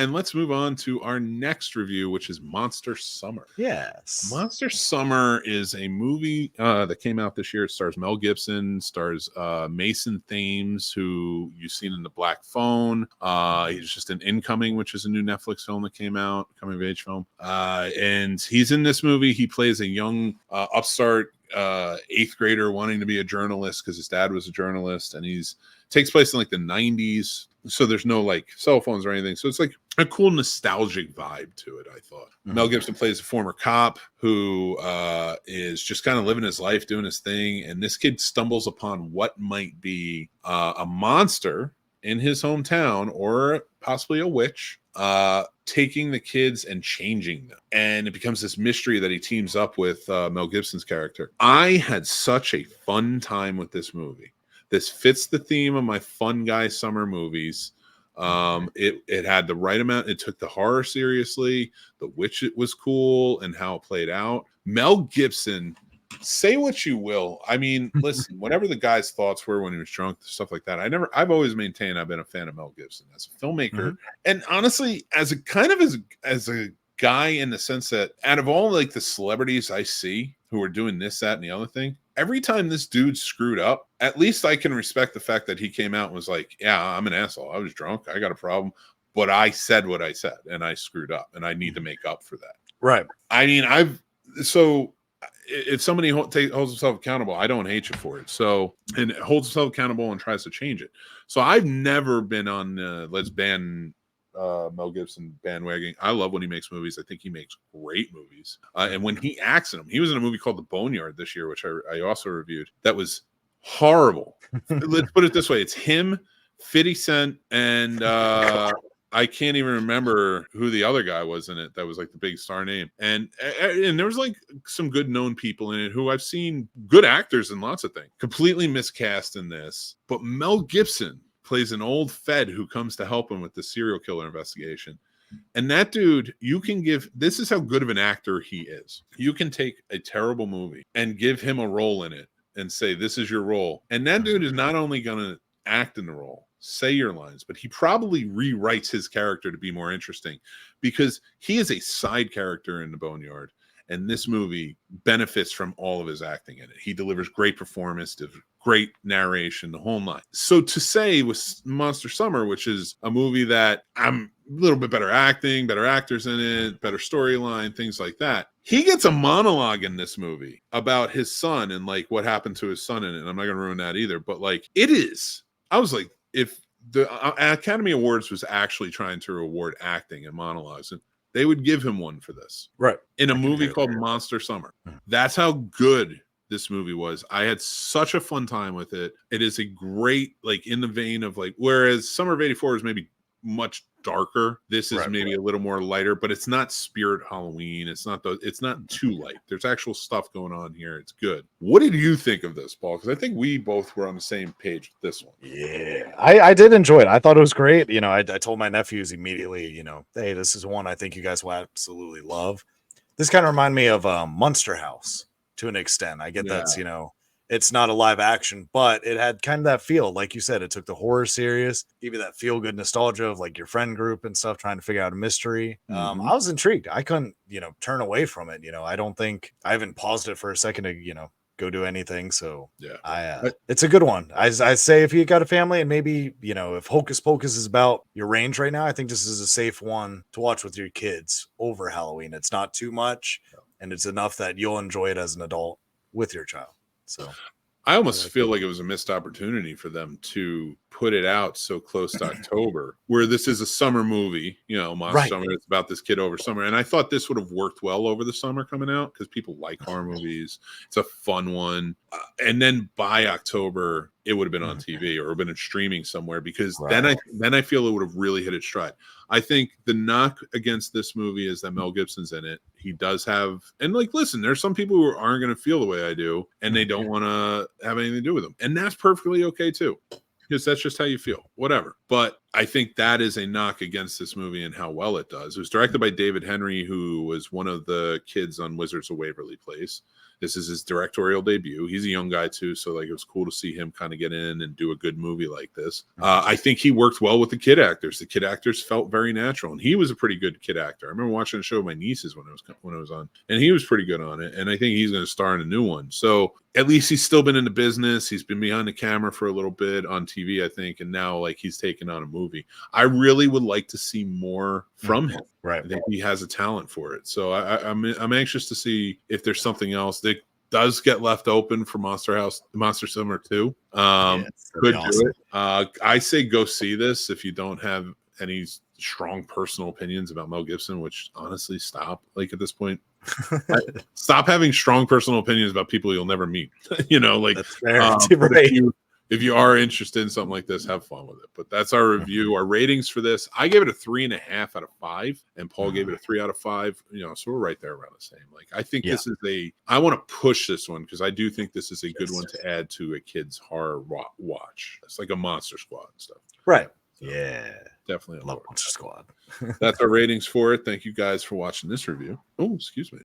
And let's move on to our next review, which is Monster Summer. Yes. Monster Summer is a movie that came out this year. It stars Mel Gibson, stars Mason Thames, who you've seen in The Black Phone. He's just an Incoming, which is a new Netflix film that came out, coming of age film. And he's in this movie. He plays a young upstart 8th grader wanting to be a journalist because his dad was a journalist, and takes place in like the 90s. So there's no like cell phones or anything. So it's like a cool nostalgic vibe to it, I thought. Mm-hmm. Mel Gibson plays a former cop who is just kind of living his life, doing his thing. And this kid stumbles upon what might be a monster in his hometown, or possibly a witch, taking the kids and changing them. And it becomes this mystery that he teams up with Mel Gibson's character. I had such a fun time with this movie. This fits the theme of my fun guy summer movies. It had the right amount. It took the horror seriously. The witch, it was cool, and how it played out. Mel Gibson, say what you will. I mean, listen, whatever the guy's thoughts were when he was drunk, stuff like that. I've always maintained I've been a fan of Mel Gibson as a filmmaker. And honestly, as a guy, in the sense that out of all like the celebrities I see who are doing this, that, and the other thing, every time this dude screwed up, at least I can respect the fact that he came out and was like, yeah, I'm an asshole. I was drunk. I got a problem. But I said what I said, and I screwed up, and I need to make up for that. Right. I mean, if somebody holds himself accountable, I don't hate you for it. So, and holds himself accountable and tries to change it. So I've never been on let's ban Mel Gibson bandwagon. I love when he makes movies. I think he makes great movies. And when he acts in them, he was in a movie called The Boneyard this year, which I also reviewed. That was horrible. Let's put it this way. It's him, 50 Cent, and I can't even remember who the other guy was in it. That was like the big star name. And there was like some good known people in it who I've seen, good actors in lots of things. Completely miscast in this. But Mel Gibson plays an old Fed who comes to help him with the serial killer investigation. And that dude, this is how good of an actor he is. You can take a terrible movie and give him a role in it and say, this is your role. And that dude is not only going to act in the role, say your lines, but he probably rewrites his character to be more interesting, because he is a side character in The Boneyard. And this movie benefits from all of his acting in it. He delivers great performance, great narration, the whole nine. So to say with Monster Summer, which is a movie that I'm a little bit better acting, better actors in it, better storyline, things like that. He gets a monologue in this movie about his son and like what happened to his son in it. And I'm not going to ruin that either, but like I was like, if the Academy Awards was actually trying to reward acting and monologues, they would give him one for this. Right. In a movie called Monster Summer. That's how good this movie was. I had such a fun time with it. It is a great, like, in the vein of like, whereas Summer of '84 is maybe much darker, this is maybe a little more lighter, but it's not Spirit Halloween. It's not too light. There's actual stuff going on here. It's good. What did you think of this, Paul? Because I think we both were on the same page with this one. Yeah, I did enjoy it. I thought it was great. You know, I told my nephews immediately, you know, hey, this is one I think you guys will absolutely love. This kind of reminded me of Monster House to an extent. I get that's, you know, it's not a live action, but it had kind of that feel. Like you said, it took the horror serious, gave you that feel good nostalgia of like your friend group and stuff, trying to figure out a mystery. I was intrigued. I couldn't, you know, turn away from it. You know, I haven't paused it for a second to, you know, go do anything. So it's a good one. I say if you got a family and maybe, you know, if Hocus Pocus is about your range right now, I think this is a safe one to watch with your kids over Halloween. It's not too much and it's enough that you'll enjoy it as an adult with your child. So I almost feel like it was a missed opportunity for them to put it out so close to October, where this is a summer movie, you know, Summer. It's about this kid over summer. And I thought this would have worked well over the summer coming out because people like horror movies. It's a fun one. And then by October, it would have been on TV or been streaming somewhere, because then I feel it would have really hit its stride. I think the knock against this movie is that Mel Gibson's in it. He does have, and like, listen, there's some people who aren't going to feel the way I do, and they don't want to have anything to do with him. And that's perfectly okay too, because that's just how you feel, whatever. But I think that is a knock against this movie and how well it does. It was directed by David Henry, who was one of the kids on Wizards of Waverly Place. This is his directorial debut. He's a young guy too, so like it was cool to see him kind of get in and do a good movie like this. I think he worked well with the kid actors. The kid actors felt very natural, and he was a pretty good kid actor. I remember watching a show with my nieces when it was on, and he was pretty good on it. And I think he's going to star in a new one. So at least he's still been in the business. He's been behind the camera for a little bit on TV, I think, and now like he's taken on a movie. I really would like to see more from him. Right. I think he has a talent for it. So I'm anxious to see if there's something else that does get left open for Monster Summer 2. Could do it. I say go see this if you don't have any strong personal opinions about Mel Gibson, which honestly stop. Like at this point, stop having strong personal opinions about people you'll never meet. Like that's fair. Right. If you are interested in something like this, have fun with it. But that's our review. Our ratings for this, I gave it a 3.5 out of 5, and Paul gave it a 3 out of 5. So we're right there around the same. Like I think this is I want to push this one because I do think this is a good one to add to a kid's horror watch. It's like a Monster Squad and stuff. Right. So, yeah. Definitely love Monster Squad. That's our ratings for it. Thank you guys for watching this review. Oh, excuse me.